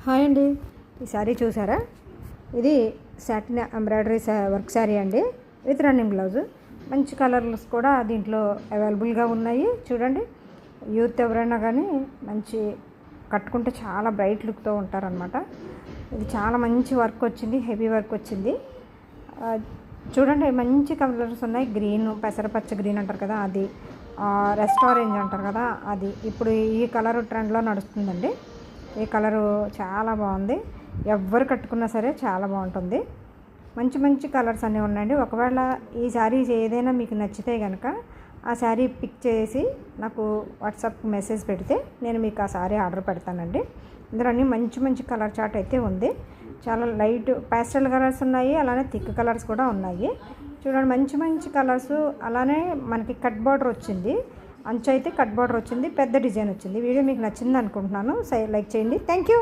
Hi అండి, ఈ శారీ చూసారా? ఇది సాటిన్ ఎంబ్రాయిడరీ వర్క్ శారీ అండి, విత్ రన్నింగ్ బ్లౌజ్. మంచి కలర్స్ కూడా దీంట్లో అవైలబుల్గా ఉన్నాయి. చూడండి, యూత్ ఎవరైనా కానీ మంచి కట్టుకుంటే చాలా బ్రైట్ లుక్తో ఉంటారనమాట. ఇది చాలా మంచి వర్క్ వచ్చింది, హెవీ వర్క్ వచ్చింది. చూడండి, మంచి కలర్స్ ఉన్నాయి. గ్రీన్, పెసరపచ్చ గ్రీన్ అంటారు కదా అది, రెస్ట్ ఆరెంజ్ అంటారు కదా అది. ఇప్పుడు ఈ కలర్ ట్రెండ్లో నడుస్తుందండి. ఈ కలరు చాలా బాగుంది. ఎవ్వరు కట్టుకున్నా సరే చాలా బాగుంటుంది. మంచి మంచి కలర్స్ అన్నీ ఉన్నాయండి. ఒకవేళ ఈ శారీస్ ఏదైనా మీకు నచ్చితే కనుక ఆ శారీ పిక్ చేసి నాకు వాట్సాప్కి మెసేజ్ పెడితే నేను మీకు ఆ శారీ ఆర్డర్ పెడతానండి. ఇందులో అన్నీ మంచి మంచి కలర్ చార్ట్ అయితే ఉంది. చాలా లైట్ ప్యాస్టల్ కలర్స్ ఉన్నాయి, అలానే థిక్ కలర్స్ కూడా ఉన్నాయి. చూడండి, మంచి మంచి కలర్స్. అలానే మనకి కట్ బార్డర్ వచ్చింది, అంచు అయితే కట్ బార్డర్ వచ్చింది, పెద్ద డిజైన్ వచ్చింది. వీడియో మీకు నచ్చింది అనుకుంటున్నాను. లైక్ చేయండి. Thank you.